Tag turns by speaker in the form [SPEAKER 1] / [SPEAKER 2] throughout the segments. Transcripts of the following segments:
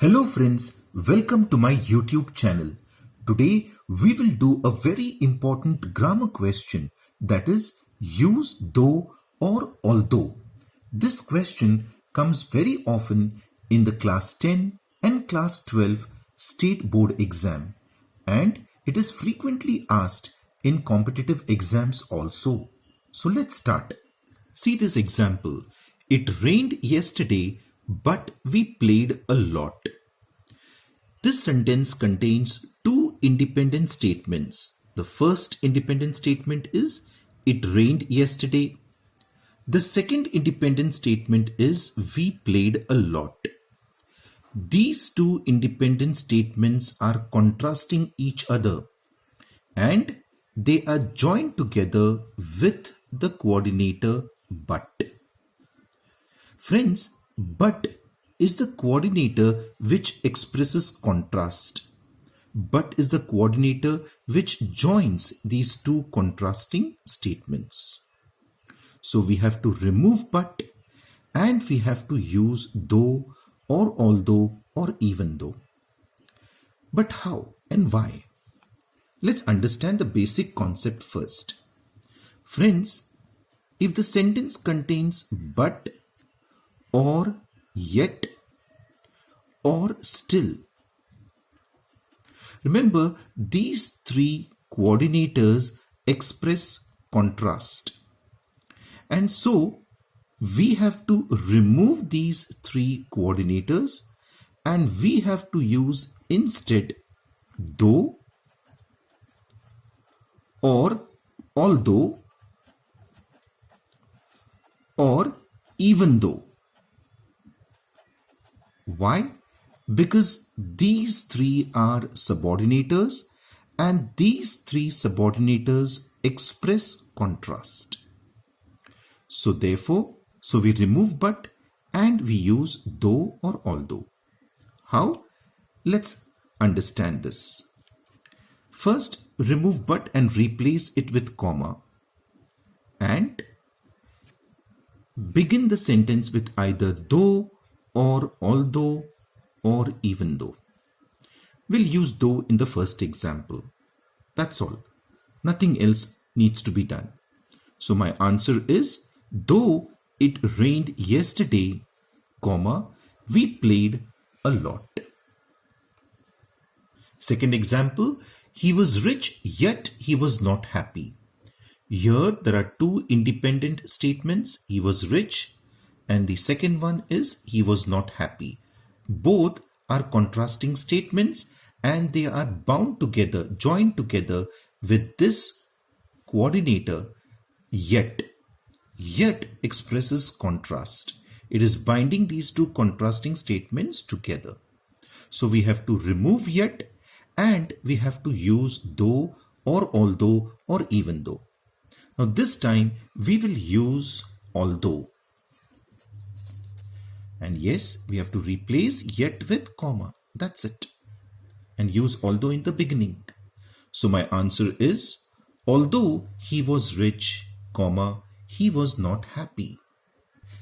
[SPEAKER 1] Hello friends, welcome to my YouTube channel. Today we will do a very important grammar question, that is use though or although. This question comes very often in the class 10 and class 12 state board exam, and it is frequently asked in competitive exams also. So let's start. See this example. It rained yesterday, but we played a lot. This sentence contains two independent statements. The first independent statement is, it rained yesterday. The second independent statement is, we played a lot. These two independent statements are contrasting each other, and they are joined together with the coordinator but. Friends, but is the coordinator which expresses contrast. But is the coordinator which joins these two contrasting statements. So we have to remove but, and we have to use though or although or even though. But how and why? Let's understand the basic concept first. Friends, if the sentence contains but, or yet, or still, remember these three coordinators express contrast. And so we have to remove these three coordinators and we have to use instead though, or although, or even though. Why? Because these three are subordinators and these three subordinators express contrast. So therefore, we remove but and we use though or although. How? Let's understand this. First, remove but and replace it with comma and begin the sentence with either though or although or even though. We'll use though in the first example. That's all. Nothing else needs to be done. So my answer is, though it rained yesterday, comma, we played a lot. Second example, he was rich yet he was not happy. Here there are two independent statements, he was rich, and the second one is he was not happy. Both are contrasting statements and they are bound together, joined together with this coordinator yet. Yet expresses contrast. It is binding these two contrasting statements together. So we have to remove yet and we have to use though or although or even though. Now this time we will use although. And yes, we have to replace yet with comma. That's it. And use although in the beginning. So my answer is, although he was rich, comma, he was not happy.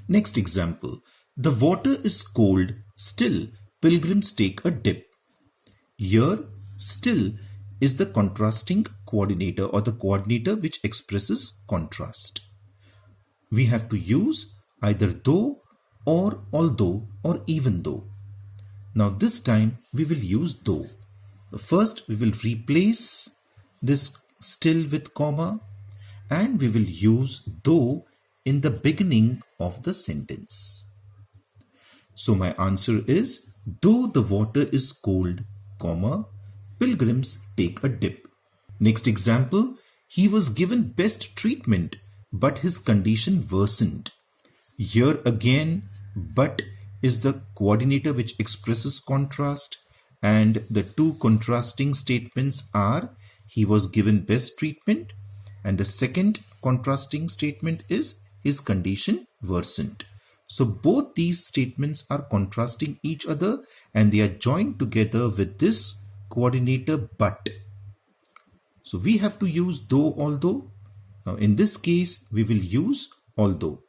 [SPEAKER 1] Next example. The water is cold, still pilgrims take a dip. Here, still is the contrasting coordinator or the coordinator which expresses contrast. We have to use either though or although or even though. Now this time we will use though. First we will replace this still with comma and we will use though in the beginning of the sentence. So my answer is, though the water is cold, comma, pilgrims take a dip. Next example, he was given best treatment but his condition worsened. Here again, but is the coordinator which expresses contrast, and the two contrasting statements are, he was given best treatment, and the second contrasting statement is, his condition worsened. So both these statements are contrasting each other and they are joined together with this coordinator but. So we have to use though, although. Now in this case we will use although.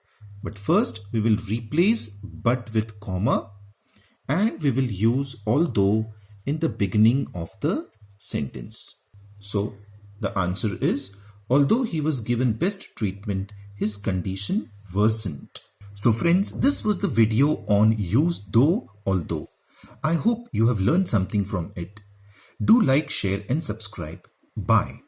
[SPEAKER 1] But first we will replace but with comma and we will use although in the beginning of the sentence. So the answer is, although he was given best treatment, his condition worsened. So friends, this was the video on use though, although. I hope you have learned something from it. Do like, share and subscribe. Bye.